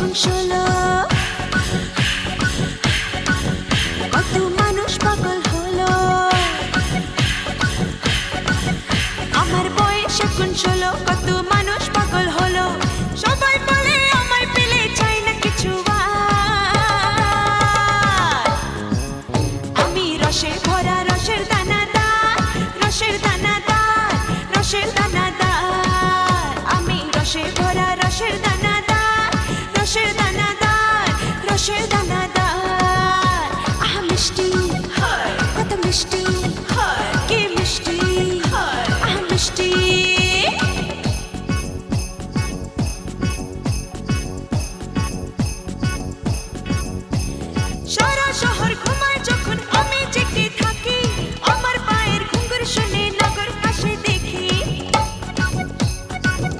এখন 16 কত মানুষ পাগল হলো আমার বয়স এখন 16 কত মানুষ পাগল হলো সবাই বলে আমায় পেলে চাই না কিছু আর আমি রসে ভরা রসের দানাদার রসের দানাদার রসের দানাদার আমি রসে ভরা রসের দানাদার রসের দানাদার রসের দানাদার আহা মিষ্টি কত মিষ্টি